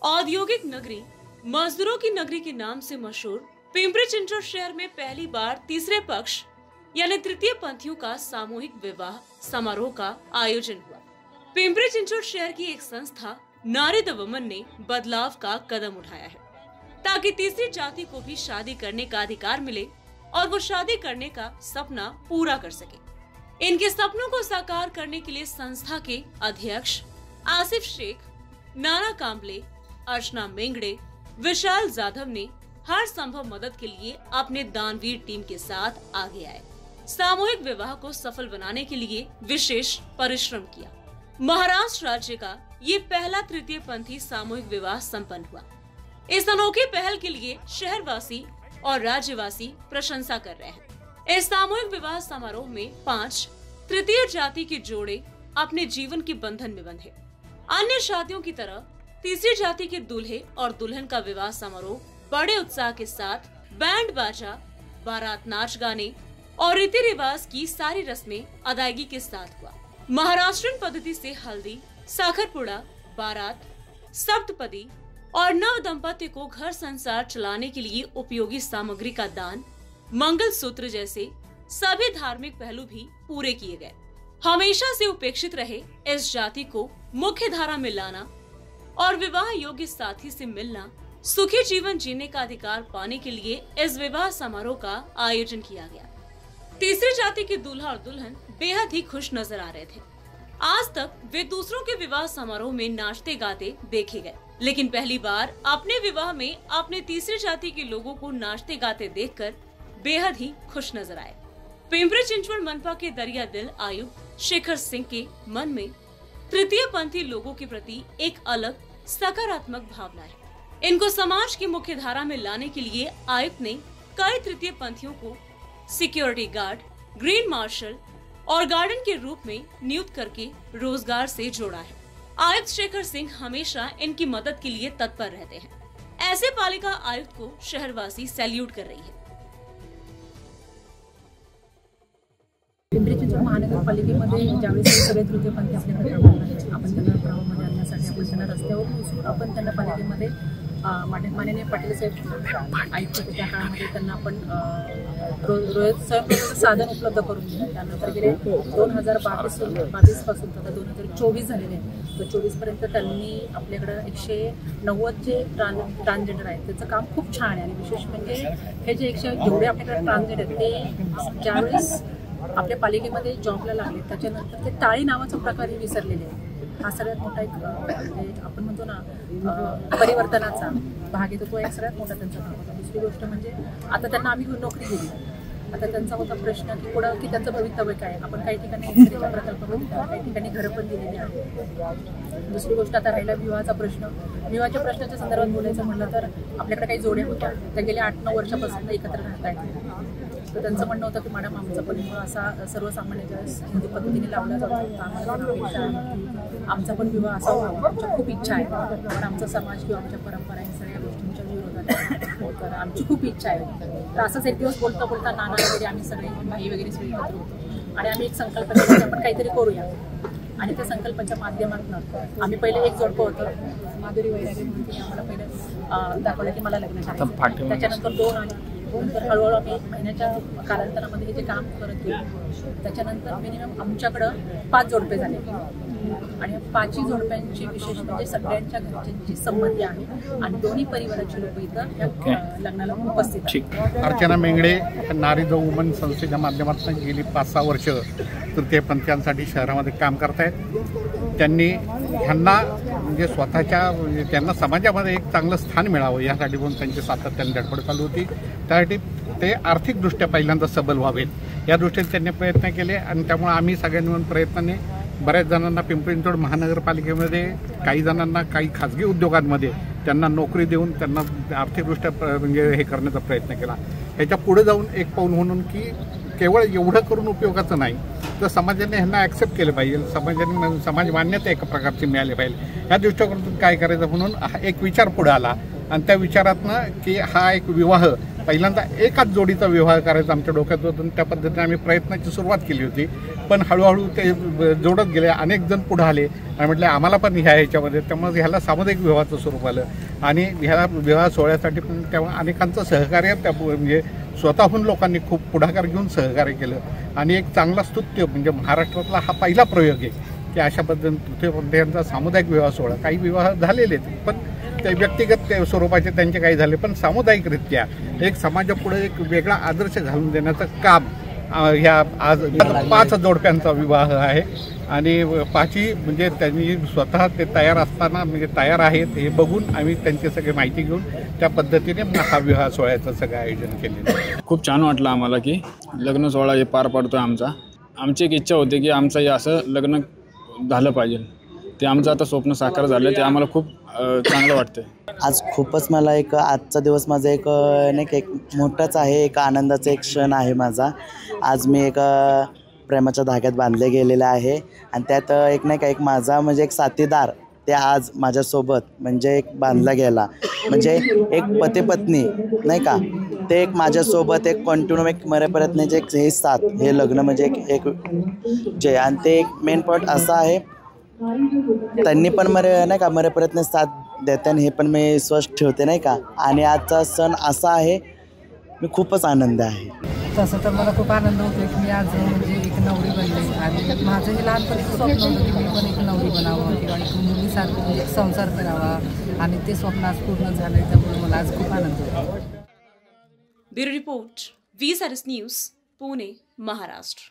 औद्योगिक नगरी, मजदूरों की नगरी के नाम से मशहूर पिंपरी चिंचवड शहर में पहली बार तीसरे पक्ष यानी तृतीय पंथियों का सामूहिक विवाह समारोह का आयोजन हुआ। पिंपरी चिंचवड शहर की एक संस्था नारी द वुमन ने बदलाव का कदम उठाया है ताकि तीसरी जाति को भी शादी करने का अधिकार मिले और वो शादी करने का सपना पूरा कर सके। इनके सपनों को साकार करने के लिए संस्था के अध्यक्ष आसिफ शेख, नाना कांबले, अर्चना मेंगड़े, विशाल जाधव ने हर संभव मदद के लिए अपने दानवीर टीम के साथ आगे आए। सामूहिक विवाह को सफल बनाने के लिए विशेष परिश्रम किया। महाराष्ट्र राज्य का ये पहला तृतीय पंथी सामूहिक विवाह संपन्न हुआ। इस अनोखी पहल के लिए शहरवासी और राज्यवासी प्रशंसा कर रहे हैं। इस सामूहिक विवाह समारोह में 5 तृतीय जाति के जोड़े अपने जीवन के बंधन में बंधे। अन्य शादियों की तरह तीसरी जाति के दूल्हे और दुल्हन का विवाह समारोह बड़े उत्साह के साथ बैंड बाजा, बारात, नाच गाने और रीति रिवाज की सारी रस्में अदायगी के साथ हुआ। महाराष्ट्रीयन पद्धति से हल्दी, साखरपुड़ा, बारात, सप्तपदी और नव दंपति को घर संसार चलाने के लिए उपयोगी सामग्री का दान, मंगल सूत्र जैसे सभी धार्मिक पहलू भी पूरे किए गए। हमेशा से उपेक्षित रहे इस जाति को मुख्य धारा में लाना और विवाह योग्य साथी से मिलना, सुखी जीवन जीने का अधिकार पाने के लिए इस विवाह समारोह का आयोजन किया गया। तीसरी जाति के दूल्हा और दुल्हन बेहद ही खुश नजर आ रहे थे। आज तक वे दूसरों के विवाह समारोह में नाचते गाते देखे गए, लेकिन पहली बार अपने विवाह में अपने तीसरी जाति के लोगों को नाचते गाते देखकर बेहद ही खुश नजर आए। पिंपरी चिंचवड मनपा के दरिया दिल आयुक्त शेखर सिंह के मन में तृतीय पंथी लोगों के प्रति एक अलग सकारात्मक भावना है। इनको समाज की मुख्य धारा में लाने के लिए आयुक्त ने कई तृतीय पंथियों को सिक्योरिटी गार्ड, ग्रीन मार्शल और गार्डन के रूप में नियुक्त करके रोजगार से जोड़ा है। आयुक्त शेखर सिंह हमेशा इनकी मदद के लिए तत्पर रहते हैं। ऐसे पालिका आयुक्त को शहरवासी सैल्यूट कर रही है। पिंपरी चिंचवड महानगरपालिकेमध्ये ज्यावेळेस सगळे तृतीयपंथी आपल्याकडे आपण त्यांना प्रभावामध्ये आणण्यासाठी आपण त्यांना रस्त्यावर उचलून आपण त्यांना पालिकेमध्ये माननीय पाटील साहेब आयुक्त त्या काळामध्ये त्यांना आपण स्वयंपाकाचं साधन उपलब्ध करून दिलं। त्यानंतर गेले 2022 पासून आता 2024 झालेले आहे, तर 24 पर्यंत त्यांनी आपल्याकडे 190 जे ट्रान्सजेंडर आहेत त्याचं काम खूप छान आहे। आणि विशेष म्हणजे हे जे जेवढे आपल्याकडे ट्रान्सजेंडर आहेत ते ज्यावेळेस आपल्या पालिकेमध्ये जॉबला लागले त्याच्यानंतर ते टाळी नावाचा प्रकार विसरलेले आहे। हा सगळ्यात मोठा एक म्हणजे आपण म्हणतो ना परिवर्तनाचा भाग आहे, तो एक सगळ्यात मोठा त्यांचा भाग होता। दुसरी गोष्ट म्हणजे आता त्यांना आम्ही नोकरी दिली, आता त्यांचा होता प्रश्न की पुढं की त्यांचं भवितव्य काय। आपण काही ठिकाणी प्रकल्प करून काही ठिकाणी घरं पण दिलेली आहेत। दुसरी गोष्ट आता राहिला विवाहाचा प्रश्न। विवाहाच्या प्रश्नाच्या संदर्भात बोलायचं म्हटलं तर आपल्याकडे काही जोड्या होत्या त्या गेल्या 8-9 वर्षापासून एकत्र राहत आहेत। तर त्यांचं म्हणणं होतं की मॅडम आमचा पण विवाह असा सर्वसामान्य हिंदू पद्धतीने लावला जातो, आमचा पण विवाह असा व्हावा, आमच्या खूप इच्छा आहे, पण आमचा समाज किंवा आमच्या परंपरा या सगळ्या गोष्टींच्या विरोधात तर आमची खूप इच्छा आहे। तर असंच एक दिवस बोलता बोलता नाना वगैरे आम्ही सगळे भाई वगैरे सगळे एकत्र होतो आणि आम्ही एक संकल्प केला की आपण काहीतरी करूया। आणि त्या संकल्पाच्या माध्यमातून आम्ही पहिले एक जोडपं होतं, माधुरी वैरागी म्हणून तिने आम्हाला पहिलं दाखवलं की मला लग्न करायचं। त्याच्यानंतर 2 आले, नंतर हळूहळू आम्ही महिन्याच्या कालांतरामध्ये हे जे काम करत गेलो, त्याच्यानंतर मिनिमम आमच्याकडं 5 जोडपे झाले आणि 5ही जोडप्यांची विशेष म्हणजे सगळ्यांच्या घरच्यांची संमती आहे आणि दोन्ही परिवाराची लोक इथं या लग्नाला उपस्थित आहेत। अर्चना मेंगडे नारी द वुमन संस्थेच्या माध्यमातून गेली 5-6 वर्ष तृतीयपंथीयांसाठी शहरामध्ये काम करतायत। त्यांनी ह्यांना म्हणजे स्वतःच्या म्हणजे त्यांना समाजामध्ये एक चांगलं स्थान मिळावं यासाठी पण त्यांची सातत्याने धडपड चालू होती। त्यासाठी ते आर्थिकदृष्ट्या पहिल्यांदा सबल व्हावेत या दृष्टीने त्यांनी प्रयत्न केले आणि त्यामुळे आम्ही सगळ्यांनी मिळून प्रयत्नाने बऱ्याच जणांना पिंपरी चिंचवड महानगरपालिकेमध्ये, काही जणांना काही खाजगी उद्योगांमध्ये त्यांना नोकरी देऊन त्यांना आर्थिकदृष्ट्या म्हणजे हे करण्याचा प्रयत्न केला। ह्याच्या पुढे जाऊन एक पाऊल म्हणून की केवळ एवढं करून उपयोगाचं नाही, तर समाजाने ह्यांना ॲक्सेप्ट केलं पाहिजे, समाज मान्यता एका प्रकारची मिळाली पाहिजे। या दृष्टिकोनातून काय करायचं म्हणून एक विचार पुढे आला आणि त्या विचारातनं की हा एक विवाह पहिल्यांदा एकाच जोडीचा विवाह करायचा आमच्या डोक्यात होतं, त्या पद्धतीने आम्ही प्रयत्नाची सुरुवात केली होती. पण हळूहळू ते जोडत गेले, अनेक जण पुढे आले आणि म्हटले आम्हाला पण ह्याच्यामध्ये, त्यामुळे ह्याला सामुदायिक विवाहाचं स्वरूप आलं. आणि ह्या विवाह सोहळ्यासाठी पण तेव्हा अनेकांचं सहकार्य त्या म्हणजे स्वतःहून लोकांनी खूप पुढाकार घेऊन सहकार्य केलं. आणि एक चांगला स्तुत्य म्हणजे महाराष्ट्रातला हा पहिला प्रयोग आहे की अशा पद्धतीने तृतीयपंथीयांचा सामुदायिक विवाह सोहळा. काही विवाह झालेले आहेत पण ते व्यक्तिगत स्वरूपाचे त्यांचे काही झाले, पण सामुदायिकरित्या एक समाजापुढे एक वेगळा आदर्श घालून देण्याचं काम ह्या आज 5 जोडप्यांचा विवाह आहे. आणि 5ही म्हणजे त्यांनी स्वतः ते तयार असताना म्हणजे तयार आहेत हे बघून आम्ही त्यांची सगळी माहिती घेऊन त्या पद्धतीने हा विवाह सोहळ्याचं सगळं आयोजन केलेलं. खूप छान वाटलं आम्हाला की लग्न सोहळा हे पार पडतो आमचा. आमची एक इच्छा होती की आमचं हे असं लग्न झालं पाहिजे. ते आमचं आता स्वप्न साकार झालं, ते आम्हाला खूप चांगलं वाटतं. आज खूपच मला आजचा दिवस माझा एक मोठाच आहे, एक आनंदाचा एक क्षण आहे माझा. आज मी प्रेमाच्या धाग्यात बांधले गेलेले आहे आणि त्यात एक माझा म्हणजे एक साथीदार ते आज माझ्यासोबत म्हणजे एक बांधला गेला. म्हणजे एक पती पत्नी नाही का, ते एक माझ्यासोबत एक कंटिन्यू एक मरेपर्यंतचे एक हे साथ, हे लग्न म्हणजे एक जे. आणि ते एक मेन पॉईंट असा आहे, त्यांनी पण मरेपर्यंत साथ देते हे पण मी स्पष्ट ठेवते नाही का. आणि आजचा सण असा आहे, मी खूपच आनंद आहे. तसं तर मला खूप आनंद होतो की मी आज म्हणजे एक नवरी बनले. आणि माझं हे लहानपणीचं स्वप्न होतं की मी पण एक नवरी बनावं किंवा एक मुलीसारखं म्हणजे एक संसार करावा, आणि ते स्वप्न आज पूर्ण झालं. त्यामुळे मला आज खूप आनंद होतो. Bureau report, 20 news, Pune, Maharashtra.